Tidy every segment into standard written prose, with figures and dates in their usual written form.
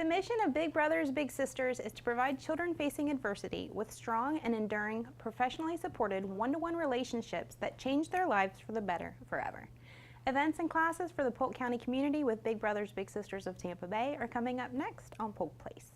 The mission of Big Brothers Big Sisters is to provide children facing adversity with strong and enduring, professionally supported one-to-one relationships that change their lives for the better forever. Events and classes for the Polk County community with Big Brothers Big Sisters of Tampa Bay are coming up next on Polk Place.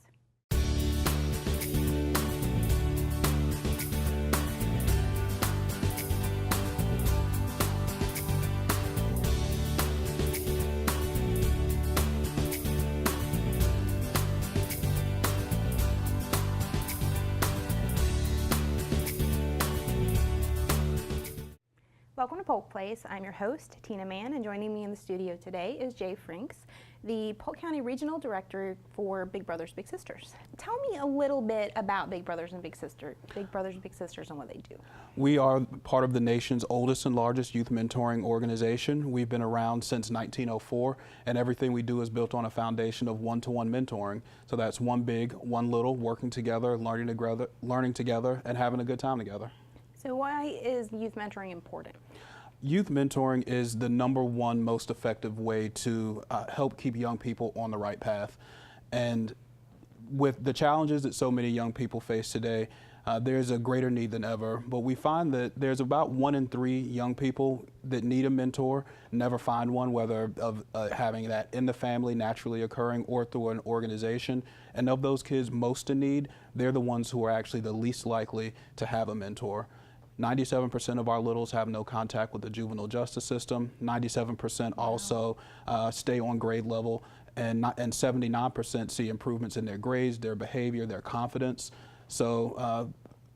Welcome to Polk Place. I'm your host, Tina Mann, and joining me in the studio today is Jay Franks, the Polk County Regional Director for Big Brothers Big Sisters. Tell me a little bit about Big Brothers Big Sisters and what they do. We are part of the nation's oldest and largest youth mentoring organization. We've been around since 1904, and everything we do is built on a foundation of one-to-one mentoring. So that's one big, one little, working together, learning together, and having a good time together. So why is youth mentoring important? Youth mentoring is the #1 most effective way to help keep young people on the right path. And with the challenges that so many young people face today, there's a greater need than ever. But we find that there's about 1 in 3 young people that need a mentor, never find one, whether of having that in the family naturally occurring or through an organization. And of those kids most in need, they're the ones who are actually the least likely to have a mentor. 97% of our littles have no contact with the juvenile justice system. 97% also stay on grade level, and 79% see improvements in their grades, their behavior, their confidence. So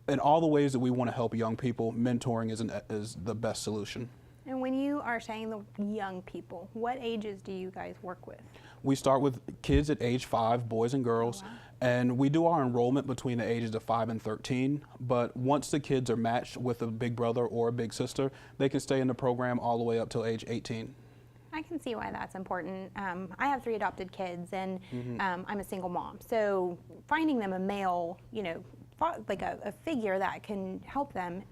in all the ways that we want to help young people, mentoring is the best solution. And when you are saying the young people, what ages do you guys work with? We start with kids at age 5, boys and girls. Oh, wow. And we do our enrollment between the ages of 5 and 13, but once the kids are matched with a big brother or a big sister, they can stay in the program all the way up till age 18. I can see why that's important. I have 3 adopted kids, and I'm a single mom, so finding them a male, like a figure that can help them,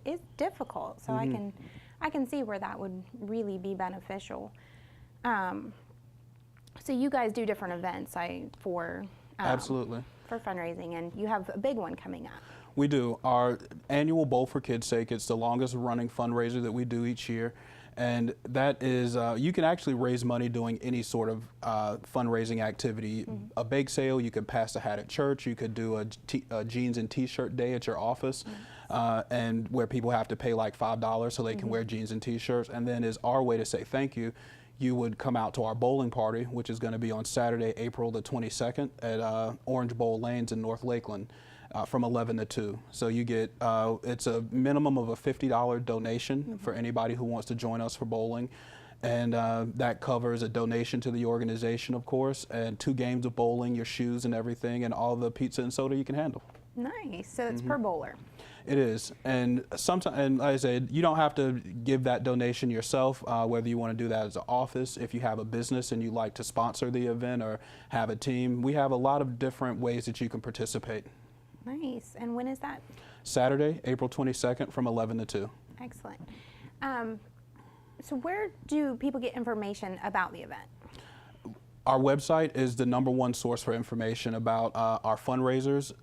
is difficult. So I can see where that would really be beneficial. So you guys do different events for absolutely, for fundraising, and you have a big one coming up. We do. Our annual Bowl for Kids' Sake, it's the longest running fundraiser that we do each year. And that is, you can actually raise money doing any sort of fundraising activity. A bake sale, you could pass a hat at church, you could do a jeans and t-shirt day at your office, and where people have to pay like $5 so they can wear jeans and t-shirts. And then is our way to say thank you. You would come out to our bowling party, which is going to be on Saturday, April the 22nd at Orange Bowl Lanes in North Lakeland from 11 to 2. So you get, it's a minimum of a $50 donation for anybody who wants to join us for bowling. And that covers a donation to the organization, of course, and 2 games of bowling, your shoes and everything, and all the pizza and soda you can handle. Nice. So it's per bowler. It is, and sometimes, and like I said, you don't have to give that donation yourself, whether you want to do that as an office, if you have a business and you like to sponsor the event or have a team. We have a lot of different ways that you can participate. Nice. And when is that? Saturday, April 22nd from 11 to 2. Excellent. So where do people get information about the event? Our website is the #1 source for information about our fundraisers.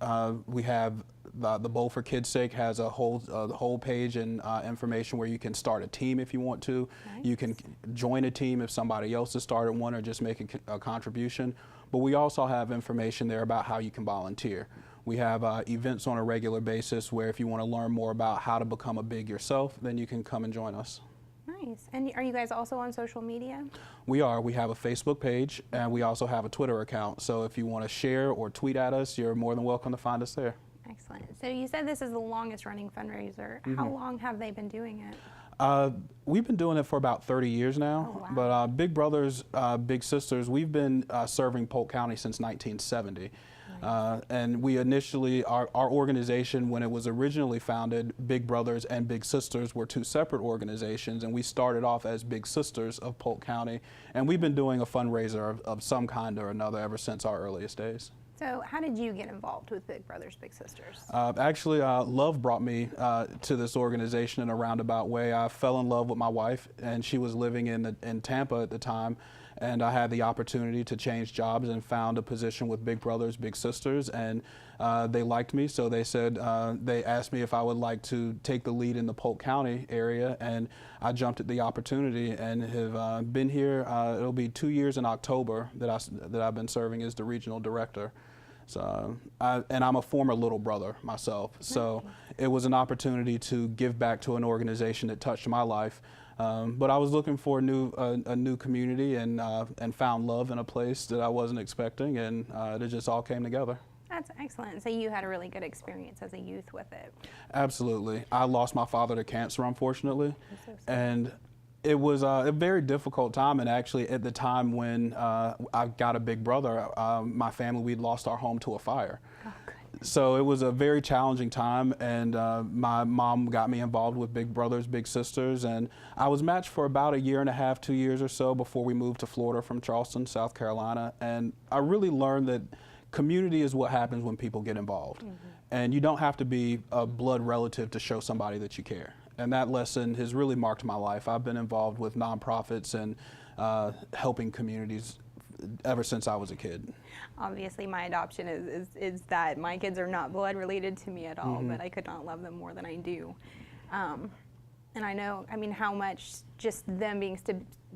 We have the Bowl for Kids' Sake has a whole page and information where you can start a team if you want to. Nice. You can join a team if somebody else has started one, or just make a contribution. But we also have information there about how you can volunteer. We have events on a regular basis where if you want to learn more about how to become a big yourself, then you can come and join us. Nice. And are you guys also on social media? We are. We have a Facebook page, and we also have a Twitter account. So if you want to share or tweet at us, you're more than welcome to find us there. Excellent. So you said this is the longest running fundraiser. How long have they been doing it? We've been doing it for about 30 years now. Oh, wow. But Big Brothers, Big Sisters, we've been serving Polk County since 1970. And we initially, our organization, when it was originally founded, Big Brothers and Big Sisters were 2 separate organizations, and we started off as Big Sisters of Polk County, and we've been doing a fundraiser of some kind or another ever since our earliest days. So how did you get involved with Big Brothers Big Sisters? Actually, love brought me to this organization in a roundabout way. I fell in love with my wife, and she was living in Tampa at the time, and I had the opportunity to change jobs and found a position with Big Brothers Big Sisters, and they liked me, so they said they asked me if I would like to take the lead in the Polk County area, and I jumped at the opportunity and have been here. It'll be 2 years in October that I've been serving as the regional director. So, and I'm a former little brother myself, so it was an opportunity to give back to an organization that touched my life. But I was looking for a new community and found love in a place that I wasn't expecting, and it just all came together. That's excellent. So you had a really good experience as a youth with it. Absolutely. I lost my father to cancer, unfortunately, I'm so sorry. and it was a very difficult time. And actually, at the time when I got a big brother, my family, we'd lost our home to a fire. Oh, goodness. So it was a very challenging time, and my mom got me involved with Big Brothers Big Sisters, and I was matched for about a year and a half, 2 years or so before we moved to Florida from Charleston, South Carolina. And I really learned that community is what happens when people get involved. And you don't have to be a blood relative to show somebody that you care. And that lesson has really marked my life. I've been involved with nonprofits and helping communities ever since I was a kid. Obviously, my adoption is that my kids are not blood related to me at all, but I could not love them more than I do. And I know, I mean, how much just them being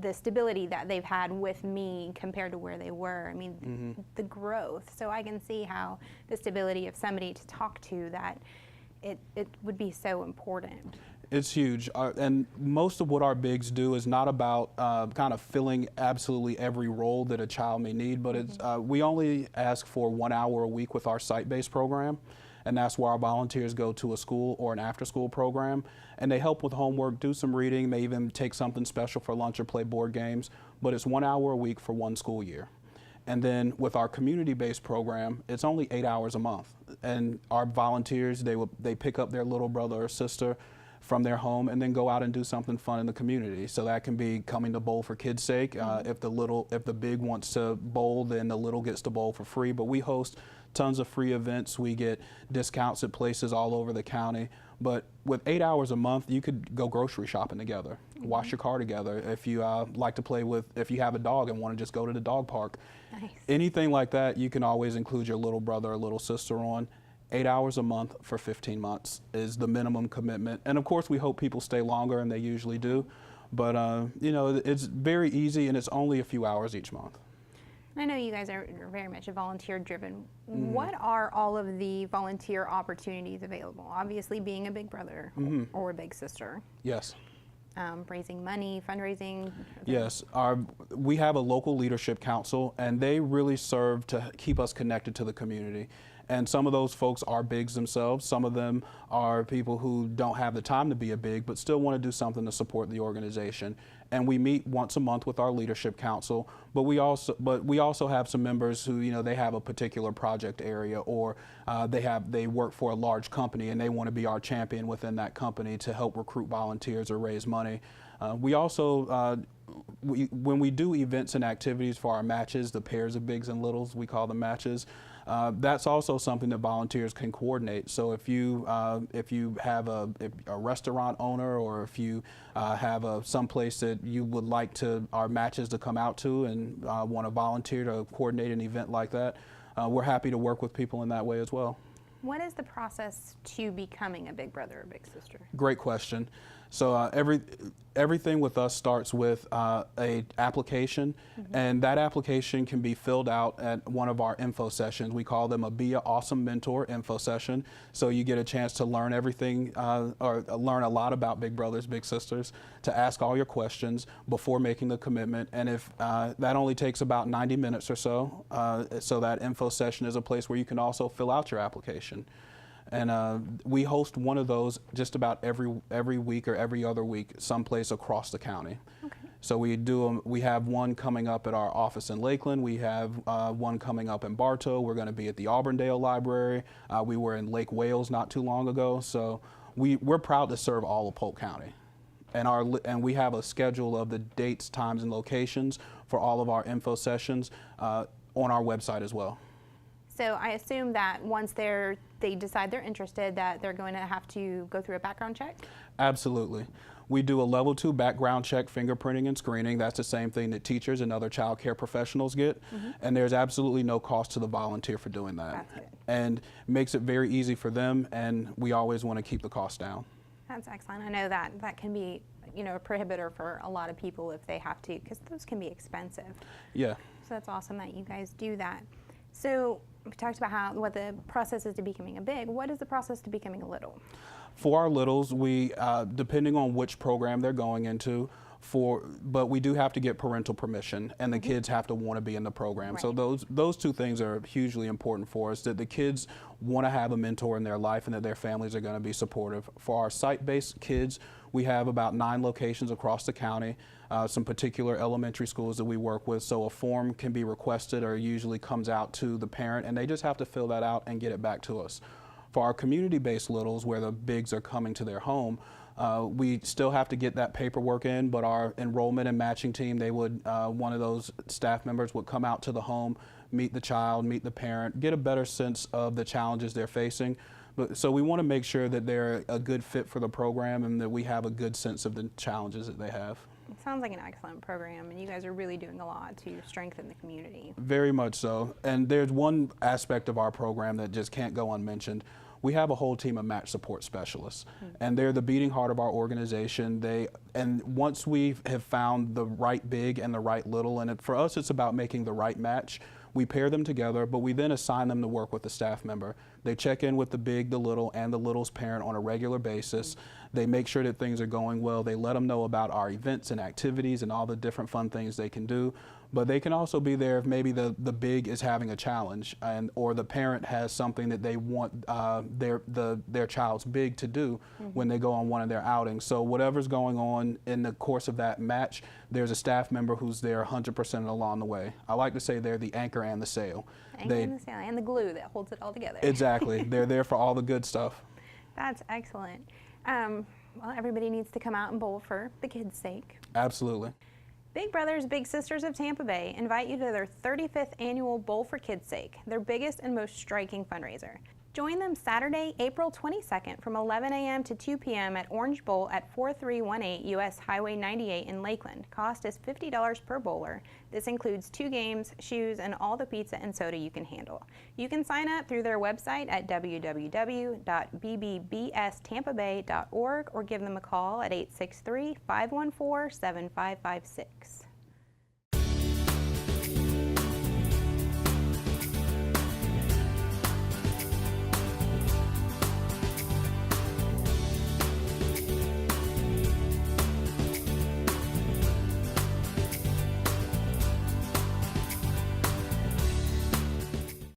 the stability that they've had with me compared to where they were. I mean, the growth. So I can see how the stability of somebody to talk to, that it would be so important. It's huge, and most of what our bigs do is not about kind of filling absolutely every role that a child may need, but it's, we only ask for 1 hour a week with our site-based program, and that's where our volunteers go to a school or an after-school program, and they help with homework, do some reading, may even take something special for lunch or play board games, but it's 1 hour a week for 1 school year. And then with our community-based program, it's only 8 hours a month, and our volunteers, they pick up their little brother or sister from their home and then go out and do something fun in the community. So that can be coming to bowl for kids' sake. If the big wants to bowl, then the little gets to bowl for free. But we host tons of free events. We get discounts at places all over the county. But with 8 hours a month, you could go grocery shopping together, wash your car together. If you like to play with, if you have a dog and want to just go to the dog park, anything like that, you can always include your little brother or little sister on. 8 hours a month for 15 months is the minimum commitment. And of course, we hope people stay longer, and they usually do. But, you know, it's very easy, and it's only a few hours each month. I know you guys are very much volunteer driven. What are all of the volunteer opportunities available? Obviously, being a big brother or a big sister. Yes. Raising money, fundraising. Yes, we have a local leadership council, and they really serve to keep us connected to the community. And some of those folks are bigs themselves. Some of them are people who don't have the time to be a big, but still want to do something to support the organization. And we meet once a month with our leadership council, but we also have some members who, you know, they have a particular project area, or they work for a large company and they want to be our champion within that company to help recruit volunteers or raise money. We also when we do events and activities for our matches, the pairs of bigs and littles, we call them matches. That's also something that volunteers can coordinate. So if you have a restaurant owner, or if you have some place that you would like our matches to come out to, and want to volunteer to coordinate an event like that, we're happy to work with people in that way as well. What is the process to becoming a big brother or big sister? Great question. So everything with us starts with a application, and that application can be filled out at one of our info sessions. We call them a Be an Awesome Mentor info session. So you get a chance to learn everything, or learn a lot about Big Brothers Big Sisters, to ask all your questions before making the commitment. And if that only takes about 90 minutes or so, so that info session is a place where you can also fill out your application. And we host one of those just about every week or every other week, someplace across the county. Okay. So we have one coming up at our office in Lakeland. We have one coming up in Bartow. We're going to be at the Auburndale Library. We were in Lake Wales not too long ago. So we're proud to serve all of Polk County. And we have a schedule of the dates, times, and locations for all of our info sessions on our website as well. So I assume that once they decide they're interested, that they're going to have to go through a background check? Absolutely. We do a level 2 background check, fingerprinting and screening. That's the same thing that teachers and other child care professionals get. And there's absolutely no cost to the volunteer for doing that. That's good. And makes it very easy for them, and we always want to keep the cost down. That's excellent. I know that that can be, you know, a prohibitor for a lot of people if they have to, because those can be expensive. Yeah. So that's awesome that you guys do that. So we talked about what the process is to becoming a big. What is the process to becoming a little? For our littles, we, depending on which program they're going into, but we do have to get parental permission, and the kids have to want to be in the program. Right. So those two things are hugely important for us, that the kids want to have a mentor in their life and that their families are going to be supportive. For our site-based kids, we have about 9 locations across the county, some particular elementary schools that we work with. So a form can be requested or usually comes out to the parent, and they just have to fill that out and get it back to us. For our community-based littles, where the bigs are coming to their home, we still have to get that paperwork in, but our enrollment and matching team, they would, one of those staff members would come out to the home, meet the child, meet the parent, get a better sense of the challenges they're facing. So we want to make sure that they're a good fit for the program and that we have a good sense of the challenges that they have. It sounds like an excellent program, and you guys are really doing a lot to strengthen the community. Very much so. And there's one aspect of our program that just can't go unmentioned. We have a whole team of match support specialists, and they're the beating heart of our organization. And once we have found the right big and the right little, and for us it's about making the right match, we pair them together, but we then assign them to work with a staff member. They check in with the big, the little, and the little's parent on a regular basis. They make sure that things are going well. They let them know about our events and activities and all the different fun things they can do. But they can also be there if maybe the big is having a challenge, or the parent has something that they want their child's big to do when they go on one of their outings. So whatever's going on in the course of that match, there's a staff member who's there 100% along the way. I like to say they're the anchor and the sail. Anchor and the sail, and the glue that holds it all together. Exactly. They're there for all the good stuff. That's excellent. Well, everybody needs to come out and bowl for the kids' sake. Absolutely. Big Brothers Big Sisters of Tampa Bay invite you to their 35th annual Bowl for Kids' Sake, their biggest and most striking fundraiser. Join them Saturday, April 22nd from 11 a.m. to 2 p.m. at Orange Bowl at 4318 U.S. Highway 98 in Lakeland. Cost is $50 per bowler. This includes 2 games, shoes, and all the pizza and soda you can handle. You can sign up through their website at www.bbbstampabay.org or give them a call at 863-514-7556.